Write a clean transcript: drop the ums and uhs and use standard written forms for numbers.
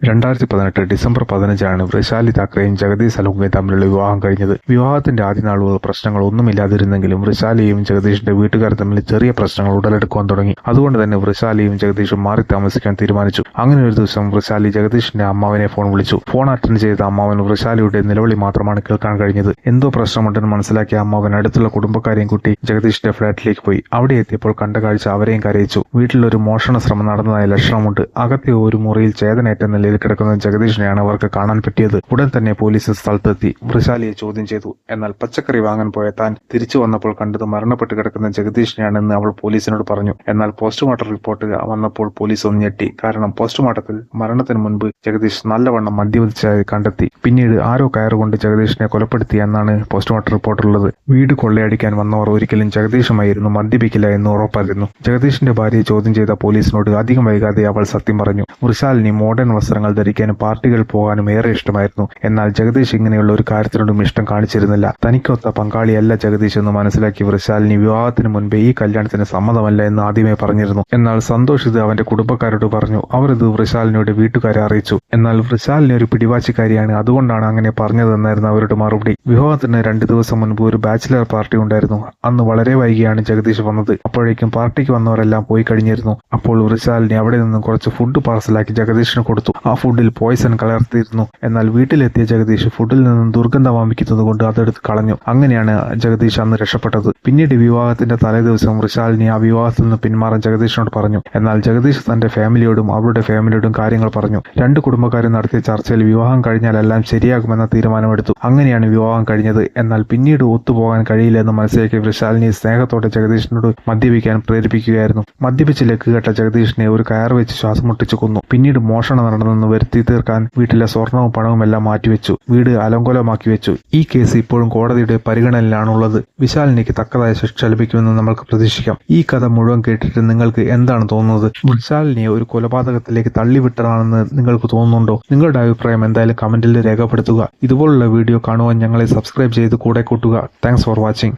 2018 December 15 Vrishali താക്കറെയും Jagdish സലൂങ്കയും തമ്മിലുള്ള വിവാഹം കഴിഞ്ഞത്. വിവാഹത്തിന്റെ ആദ്യ നാളുകൾ പ്രശ്നങ്ങളൊന്നുമില്ലാതിരുന്നെങ്കിലും വൃഷാലിയും ജഗദീഷിന്റെ വീട്ടുകാർ തമ്മിൽ ചെറിയ പ്രശ്നങ്ങൾ ഉടലെടുക്കുവാൻ തുടങ്ങി. അതുകൊണ്ട് തന്നെ വൃഷാലിയും ജഗദീഷും മാറി താമസിക്കാൻ തീരുമാനിച്ചു. അങ്ങനെ ഒരു ദിവസം വൃഷാലി ജഗദീഷിന്റെ അമ്മാവനെ ഫോൺ വിളിച്ചു. ഫോൺ അറ്റൻഡ് ചെയ്ത അമ്മാവൻ വൃഷാലിയുടെ നിലവിളി മാത്രമാണ് കേൾക്കാൻ കഴിഞ്ഞത്. എന്തോ പ്രശ്നമുണ്ടെന്ന് മനസ്സിലാക്കിയ അമ്മാവൻ അടുത്തുള്ള കുടുംബക്കാരെയും കൂട്ടി ജഗദീഷിന്റെ ഫ്ളാറ്റിലേക്ക് പോയി. അവിടെ എത്തിയപ്പോൾ കണ്ട കാഴ്ച അവരെയും കരയിച്ചു. വീട്ടിലൊരു മോഷണ ശ്രമം നടന്നതായ ലക്ഷണമുണ്ട്. അകത്തെ ഒരു മുറിയിൽ ചേതനേറ്റ നിലയിൽ കിടക്കുന്ന ജഗദീഷിനെയാണ് അവർക്ക് കാണാൻ പറ്റിയത്. ഉടൻ തന്നെ പോലീസ് സ്ഥലത്തെത്തി വൃഷാലിയെ ചോദ്യം ചെയ്തു. എന്നാൽ പച്ചക്കറി വാങ്ങാൻ പോയ താൻ തിരിച്ചു വന്നപ്പോൾ കണ്ടത് മരണപ്പെട്ട് കിടക്കുന്ന ജഗദീഷിനെയാണെന്ന് അവൾ പോലീസിനോട് പറഞ്ഞു. എന്നാൽ പോസ്റ്റ്മോർട്ടം റിപ്പോർട്ട് വന്നപ്പോൾ പോലീസ് ഒന്ന് ഞെട്ടി. കാരണം പോസ്റ്റ്മോർട്ടത്തിൽ മരണത്തിന് മുൻപ് ജഗദീഷ് നല്ലവണ്ണം മദ്യപിച്ചതായി കണ്ടെത്തി. പിന്നീട് ആരോ കയറുകൊണ്ട് ജഗദീഷിനെ കൊലപ്പെടുത്തി എന്നാണ് പോസ്റ്റ്മോർട്ടം റിപ്പോർട്ടുള്ളത്. വീട് കൊള്ളയടിക്കാൻ വന്നവർ ഒരിക്കലും ജഗദീഷുമായിരുന്നു മദ്യപിക്കില്ല എന്ന് ഉറപ്പായിരുന്നു. ജഗദീഷിന്റെ ഭാര്യയെ ചോദ്യം ചെയ്ത പോലീസിനോട് അധികം വൈകാതെ അവൾ സത്യം പറഞ്ഞു. വൃഷാലിനി മോഡേൺ വസ്ത്രങ്ങൾ ധരിക്കാനും പാർട്ടികൾ പോകാനും ഏറെ ഇഷ്ടമായിരുന്നു. എന്നാൽ ജഗദീഷ് ഇങ്ങനെയുള്ള ഒരു കാര്യത്തിനോടും ഇഷ്ടം കാണിച്ചിരുന്നില്ല. തനിക്കൊത്ത പങ്കാളിയല്ല ജഗദീഷ് എന്ന് മനസ്സിലാക്കി വൃഷാലിനി വിവാഹത്തിന് മുൻപേ ഈ കല്യാണത്തിന് സമ്മതമല്ല എന്ന് ആദ്യമേ പറഞ്ഞിരുന്നു. എന്നാൽ സന്തോഷ് ഇത് അവന്റെ കുടുംബക്കാരോട് പറഞ്ഞു. അവർ ഇത് വൃഷാലിനിയുടെ വീട്ടുകാരെ അറിയിച്ചു. എന്നാൽ വൃഷാലിനി ഒരു പിടിവാശിക്കാരിയാണ്, അതുകൊണ്ടാണ് അങ്ങനെ പറഞ്ഞതെന്നായിരുന്നു അവരുടെ മറുപടി. വിവാഹത്തിന് 2 ദിവസം മുൻപ് ഒരു ബാച്ചിലർ പാർട്ടി ഉണ്ടായിരുന്നു. അന്ന് വളരെ വൈകിയാണ് ജഗദീഷ് വന്നത്. അപ്പോഴേക്കും പാർട്ടിക്ക് വന്നവരെല്ലാം പോയി കഴിഞ്ഞിരുന്നു. അപ്പോൾ വൃഷാലിനി അവിടെ നിന്നും കുറച്ച് ഫുഡ് പാർസലാക്കി ജഗദീഷിന് കൊടുത്തു. ആ ഫുഡിൽ പോയിസൺ കലർത്തിയിരുന്നു. എന്നാൽ വീട്ടിലെത്തിയ ജഗദീഷ് ഫുഡിൽ നിന്നും ദുർഗന്ധം വമിക്കുന്നത് കൊണ്ട് അതെടുത്ത് കളഞ്ഞു. അങ്ങനെയാണ് ജഗദീഷ് അന്ന് രക്ഷപ്പെട്ടത്. പിന്നീട് വിവാഹത്തിന്റെ തലേദിവസം വൃഷാലിനി ആ വിവാഹത്തിൽ നിന്ന് പിന്മാറാൻ ജഗദീഷിനോട് പറഞ്ഞു. എന്നാൽ ജഗദീഷ് തന്റെ ഫാമിലിയോടും അവരുടെ ഫാമിലിയോടും കാര്യങ്ങൾ പറഞ്ഞു. 2 കുടുംബക്കാരും നടത്തിയ ചർച്ചയിൽ വിവാഹം കഴിഞ്ഞാൽ എല്ലാം ശരിയാകുമെന്ന തീരുമാനമെടുത്തു. അങ്ങനെയാണ് വിവാഹം കഴിഞ്ഞത്. എന്നാൽ പിന്നീട് ഒത്തുപോകാൻ കഴിയില്ലെന്ന് മനസ്സിലാക്കിയ വൃഷാലിനി സ്നേഹത്തോടെ ജഗദീഷിനോട് മദ്യപിക്കാൻ പ്രേരിപ്പിക്കുകയായിരുന്നു. മദ്യപിച്ച് ലക്ക് കേട്ട ജഗദീഷിനെ ഒരു കയർ വെച്ച് ശ്വാസം മുട്ടിച്ചു കൊന്നു. പിന്നീട് മോഷണം നടന്നെന്ന് വരുത്തി തീർക്കാൻ വീട്ടിലെ സ്വർണവും പണവും എല്ലാം മാറ്റിവെച്ചു. വീട് അലങ്കോലമാക്കി വെച്ചു. ഈ കേസ് ഇപ്പോഴും കോടതിയുടെ പരിഗണനയിലാണുള്ളത്. വിശാലിനിക്ക് തക്കതായ ശിക്ഷ ലഭിക്കുമെന്ന് നമ്മൾക്ക് പ്രതീക്ഷിക്കാം. ഈ കഥ മുഴുവൻ കേട്ടിട്ട് നിങ്ങൾക്ക് എന്താണ് തോന്നുന്നത്? വിശാലിനിയെ ഒരു കൊലപാതകത്തിലേക്ക് തള്ളിവിട്ടതാണെന്ന് നിങ്ങൾക്ക് തോന്നുന്നുണ്ടോ? നിങ്ങളുടെ അഭിപ്രായം എന്തായാലും കമന്റിൽ രേഖപ്പെടുത്തുക. ഇതുപോലുള്ള വീഡിയോ കാണുവാൻ ഞങ്ങളെ സബ്സ്ക്രൈബ് ചെയ്ത് കൂടെ കൂട്ടുക. Thanks for watching.